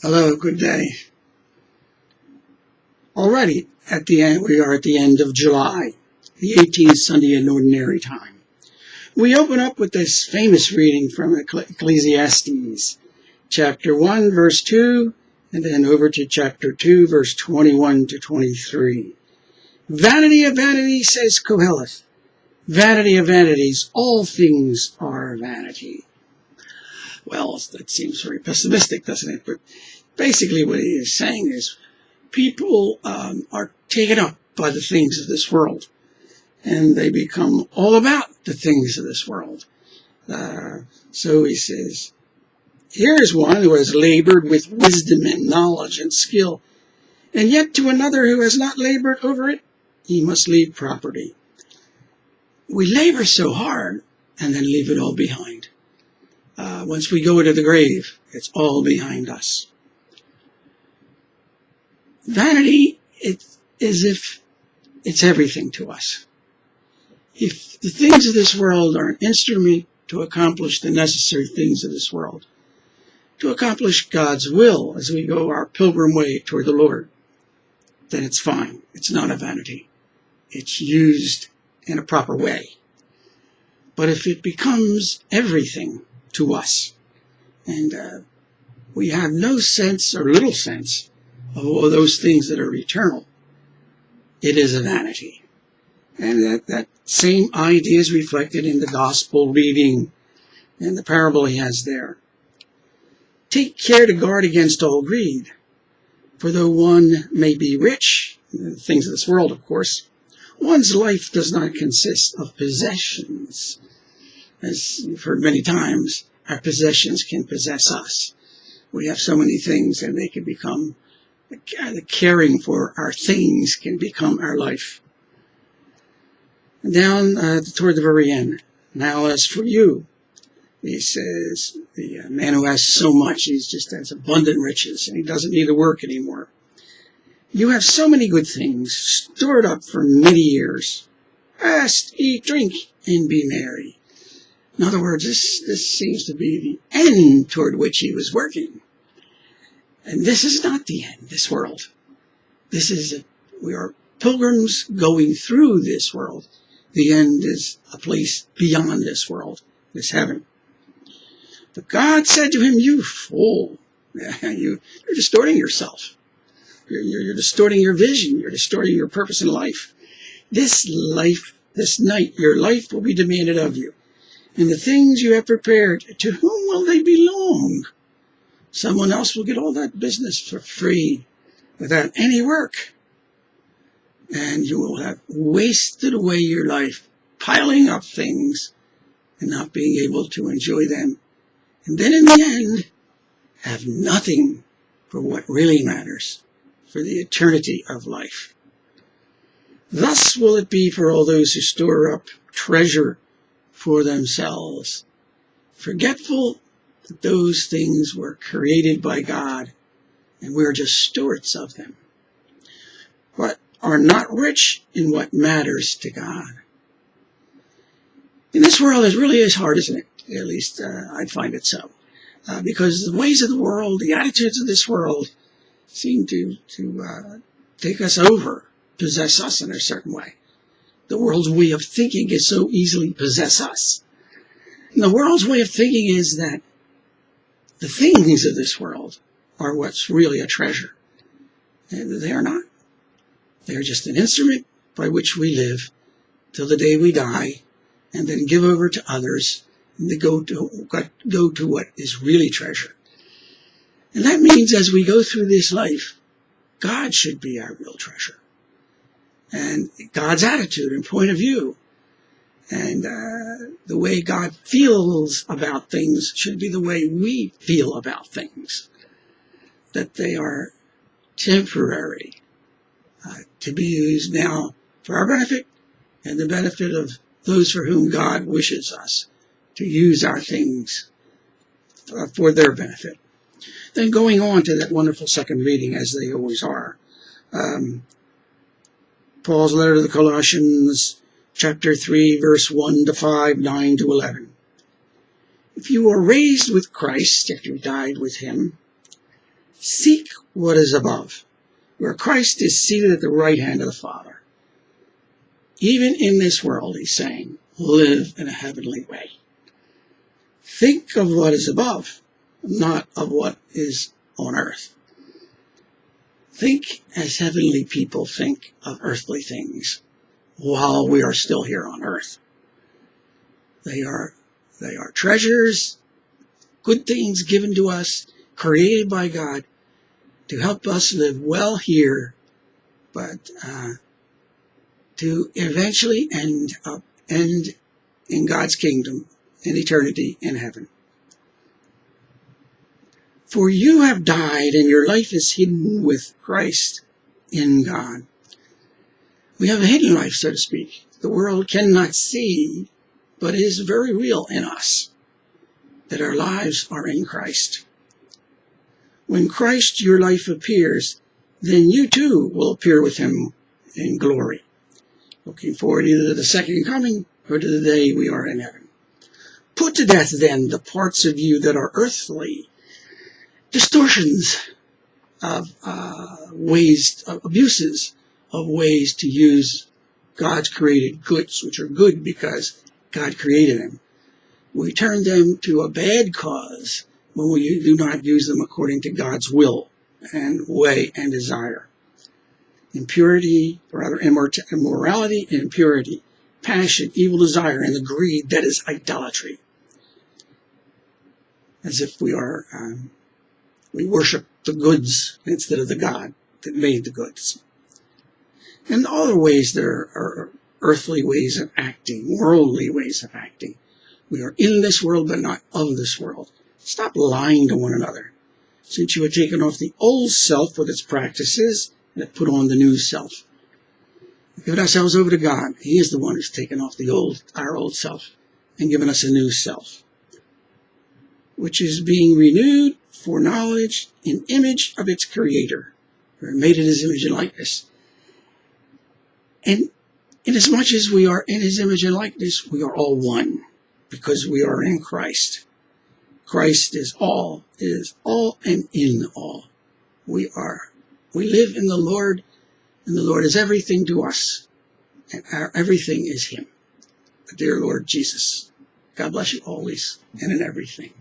Hello, good day. Already at the end, we are at the end of July, the 18th Sunday in Ordinary Time. We open up with this famous reading from Ecclesiastes, chapter 1, verse 2, and then over to chapter 2, verse 21 to 23. Vanity of vanities, says Koheleth. Vanity of vanities, all things are vanity. Well, that seems very pessimistic, doesn't it? But basically what he is saying is people are taken up by the things of this world, and they become all about the things of this world. So he says, here is one who has labored with wisdom and knowledge and skill, and yet to another who has not labored over it, he must leave property. We labor so hard and then leave it all behind. Once we go to the grave, it's all behind us. Vanity, it's as if it's everything to us. If the things of this world are an instrument to accomplish the necessary things of this world, to accomplish God's will as we go our pilgrim way toward the Lord, then it's fine. It's not a vanity. It's used in a proper way. But if it becomes everything to us, and we have no sense or little sense of all those things that are eternal, it is a vanity. And that same idea is reflected in the gospel reading and the parable he has there. Take care to guard against all greed, for though one may be rich, the things of this world, of course, one's life does not consist of possessions. As you've heard many times, our possessions can possess us. We have so many things, and they can become, the caring for our things can become our life. Down toward the very end. Now as for you, he says, the man who has so much, he's just has abundant riches, and he doesn't need to work anymore. You have so many good things stored up for many years. Fast, eat, drink, and be merry. In other words, this seems to be the end toward which he was working. And this is not the end, this world. We are pilgrims going through this world. The end is a place beyond this world, this heaven. But God said to him, you fool, you're distorting yourself. You're distorting your vision. You're distorting your purpose in life. This night, your life will be demanded of you. And the things you have prepared, to whom will they belong? Someone else will get all that business for free without any work. And you will have wasted away your life piling up things and not being able to enjoy them. And then in the end, have nothing for what really matters, for the eternity of life. Thus will it be for all those who store up treasure for themselves, forgetful that those things were created by God, and we're just stewards of them, but are not rich in what matters to God. In this world, it really is hard, isn't it? At least I find it so. Because the ways of the world, the attitudes of this world, seem to take us over, possess us in a certain way. The world's way of thinking is so easily possess us. And the world's way of thinking is that the things of this world are what's really a treasure. And they are not. They are just an instrument by which we live till the day we die, and then give over to others, and to go to what is really treasure. And that means as we go through this life, God should be our real treasure. And God's attitude and point of view, and the way God feels about things should be the way we feel about things. That they are temporary, to be used now for our benefit and the benefit of those for whom God wishes us to use our things for their benefit. Then going on to that wonderful second reading, as they always are, Paul's letter to the Colossians, chapter 3, verse 1 to 5, 9 to 11. If you were raised with Christ, if you died with him, Seek what is above, where Christ is seated at the right hand of the Father. Even in this world, he's saying, live in a heavenly way. Think of what is above, not of what is on earth. Think as heavenly people think of earthly things while we are still here on earth. They are treasures, good things given to us, created by God to help us live well here, but to eventually end in God's kingdom in eternity in heaven. For you have died, and your life is hidden with Christ in God. We have a hidden life, so to speak. The world cannot see, but it is very real in us, that our lives are in Christ. When Christ, your life, appears, then you too will appear with him in glory, looking forward either to the second coming or to the day we are in heaven. Put to death, then, the parts of you that are earthly, distortions of abuses of ways to use God's created goods, which are good because God created them. We turn them to a bad cause when we do not use them according to God's will and way and desire. Immorality, impurity, passion, evil desire, and the greed that is idolatry. As if we worship the goods instead of the God that made the goods. And other ways there are earthly ways of acting, worldly ways of acting. We are in this world, but not of this world. Stop lying to one another, since you have taken off the old self with its practices and have put on the new self. Give ourselves over to God. He is the one who's taken off our old self and given us a new self, which is being renewed for knowledge in image of its creator. We're made in his image and likeness. And inasmuch as we are in his image and likeness, we are all one, because we are in Christ. Christ is all and in all. We live in the Lord, and the Lord is everything to us, and our everything is him, the dear Lord Jesus. God bless you always and in everything.